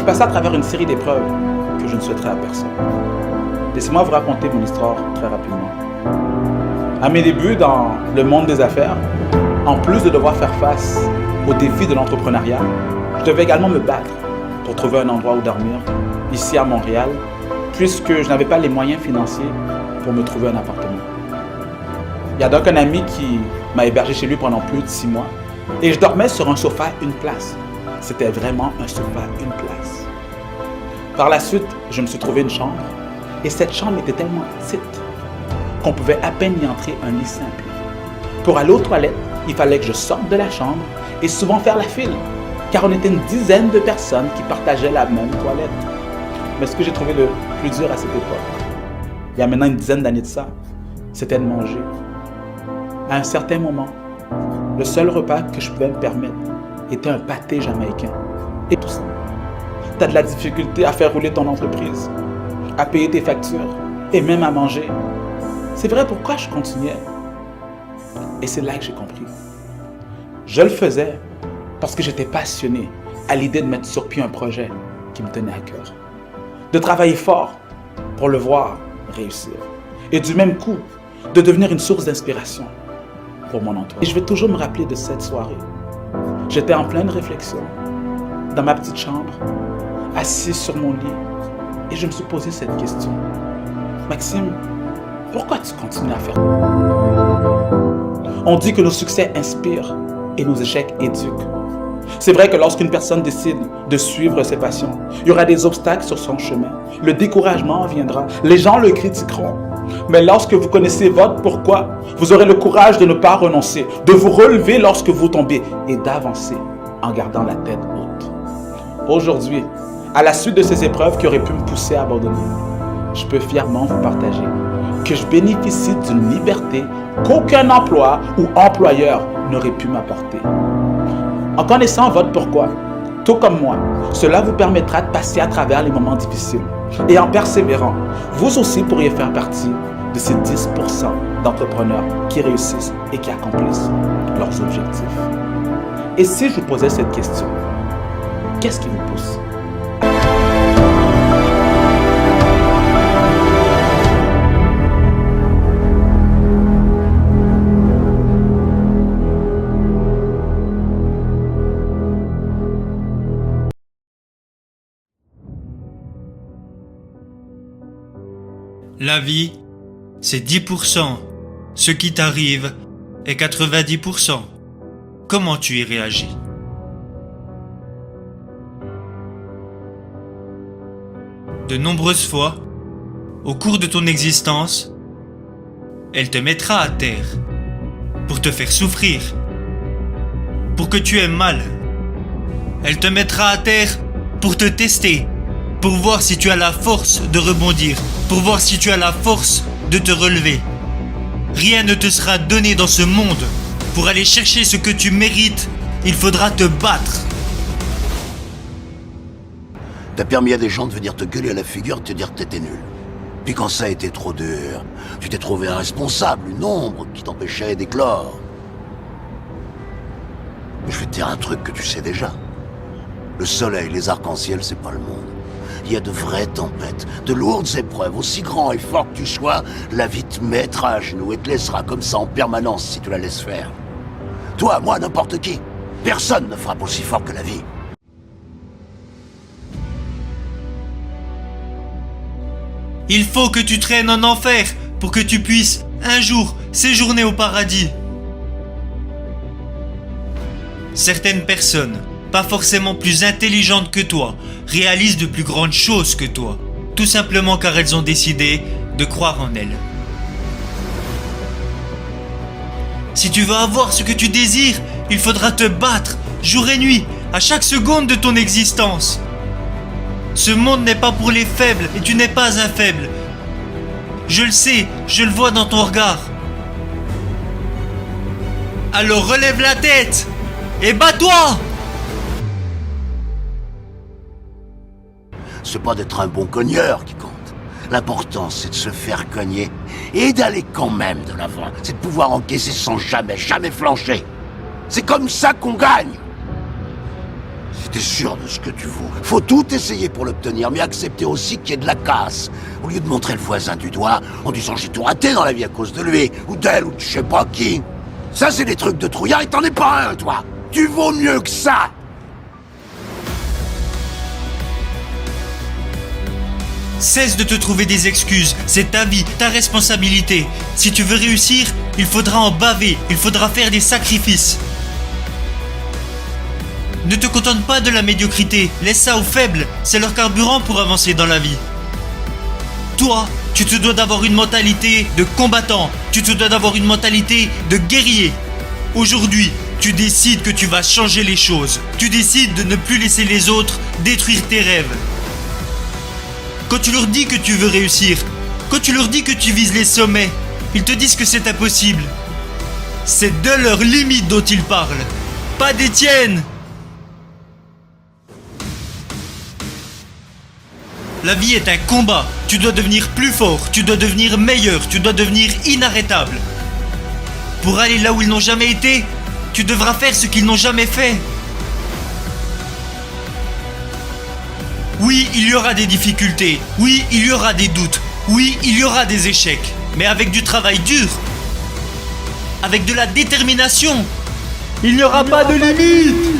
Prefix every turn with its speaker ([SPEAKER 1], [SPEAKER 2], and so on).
[SPEAKER 1] passé à travers une série d'épreuves que je ne souhaiterais à personne. Laissez-moi vous raconter mon histoire très rapidement. À mes débuts dans le monde des affaires, en plus de devoir faire face aux défis de l'entrepreneuriat, je devais également me battre pour trouver un endroit où dormir, ici à Montréal, puisque je n'avais pas les moyens financiers pour me trouver un appartement. Il y a donc un ami qui m'a hébergé chez lui pendant plus de 6 mois et je dormais sur un sofa une place. C'était vraiment un sofa une place. Par la suite, je me suis trouvé une chambre et cette chambre était tellement petite qu'on pouvait à peine y entrer un lit simple. Pour aller aux toilettes, il fallait que je sorte de la chambre et souvent faire la file, car on était une dizaine de personnes qui partageaient la même toilette. Mais ce que j'ai trouvé le plus dur à cette époque, il y a maintenant une dizaine d'années de ça, c'était de manger. À un certain moment, le seul repas que je pouvais me permettre était un pâté jamaïcain. Et tout ça. Tu as de la difficulté à faire rouler ton entreprise, à payer tes factures et même à manger. C'est vrai, pourquoi je continuais? Et c'est là que j'ai compris. Je le faisais parce que j'étais passionné à l'idée de mettre sur pied un projet qui me tenait à cœur. De travailler fort pour le voir réussir. Et du même coup, de devenir une source d'inspiration pour mon entourage. Et je vais toujours me rappeler de cette soirée. J'étais en pleine réflexion, dans ma petite chambre, assis sur mon lit, et je me suis posé cette question. Maxime, pourquoi tu continues à faire? On dit que nos succès inspirent et nos échecs éduquent. C'est vrai que lorsqu'une personne décide de suivre ses passions, il y aura des obstacles sur son chemin. Le découragement viendra, les gens le critiqueront. Mais lorsque vous connaissez votre pourquoi, vous aurez le courage de ne pas renoncer, de vous relever lorsque vous tombez et d'avancer en gardant la tête haute. Aujourd'hui, à la suite de ces épreuves qui auraient pu me pousser à abandonner, je peux fièrement vous partager que je bénéficie d'une liberté qu'aucun emploi ou employeur n'aurait pu m'apporter. En connaissant votre pourquoi, tout comme moi, cela vous permettra de passer à travers les moments difficiles. Et en persévérant, vous aussi pourriez faire partie de ces 10% d'entrepreneurs qui réussissent et qui accomplissent leurs objectifs. Et si je vous posais cette question, qu'est-ce qui vous pousse?
[SPEAKER 2] La vie, c'est 10%. Ce qui t'arrive est 90%. Comment tu y réagis? De nombreuses fois, au cours de ton existence, elle te mettra à terre pour te faire souffrir, pour que tu aies mal. Elle te mettra à terre pour te tester, pour voir si tu as la force de rebondir, pour voir si tu as la force de te relever. Rien ne te sera donné dans ce monde. Pour aller chercher ce que tu mérites, il faudra te battre.
[SPEAKER 3] T'as permis à des gens de venir te gueuler à la figure et te dire que t'étais nul. Puis quand ça a été trop dur, tu t'es trouvé un responsable, une ombre qui t'empêchait d'éclore. Mais je vais te dire un truc que tu sais déjà. Le soleil, les arcs-en-ciel, c'est pas le monde. Il y a de vraies tempêtes, de lourdes épreuves. Aussi grand et fort que tu sois, la vie te mettra à genoux et te laissera comme ça en permanence si tu la laisses faire. Toi, moi, n'importe qui. Personne ne frappe aussi fort que la vie.
[SPEAKER 2] Il faut que tu traînes en enfer pour que tu puisses, un jour, séjourner au paradis. Certaines personnes, pas forcément plus intelligentes que toi, réalisent de plus grandes choses que toi, tout simplement car elles ont décidé de croire en elles. Si tu veux avoir ce que tu désires, il faudra te battre, jour et nuit, à chaque seconde de ton existence. Ce monde n'est pas pour les faibles et tu n'es pas un faible. Je le sais, je le vois dans ton regard. Alors relève la tête et bats-toi!
[SPEAKER 3] C'est pas d'être un bon cogneur qui compte. L'important, c'est de se faire cogner et d'aller quand même de l'avant. C'est de pouvoir encaisser sans jamais flancher. C'est comme ça qu'on gagne. T'es sûr de ce que tu vaux? Faut tout essayer pour l'obtenir, mais accepter aussi qu'il y ait de la casse. Au lieu de montrer le voisin du doigt en disant j'ai tout raté dans la vie à cause de lui, ou d'elle, ou de je sais pas qui. Ça, c'est des trucs de trouillard et t'en es pas un, toi. Tu vaux mieux que ça.
[SPEAKER 2] Cesse de te trouver des excuses, c'est ta vie, ta responsabilité. Si tu veux réussir, il faudra en baver, il faudra faire des sacrifices. Ne te contente pas de la médiocrité, laisse ça aux faibles, c'est leur carburant pour avancer dans la vie. Toi, tu te dois d'avoir une mentalité de combattant, tu te dois d'avoir une mentalité de guerrier. Aujourd'hui, tu décides que tu vas changer les choses, tu décides de ne plus laisser les autres détruire tes rêves. Quand tu leur dis que tu veux réussir, quand tu leur dis que tu vises les sommets, ils te disent que c'est impossible. C'est de leurs limites dont ils parlent, pas des tiennes. La vie est un combat, tu dois devenir plus fort, tu dois devenir meilleur, tu dois devenir inarrêtable. Pour aller là où ils n'ont jamais été, tu devras faire ce qu'ils n'ont jamais fait. Oui, il y aura des difficultés, oui, il y aura des doutes, oui, il y aura des échecs, mais avec du travail dur, avec de la détermination, il n'y aura pas de limite.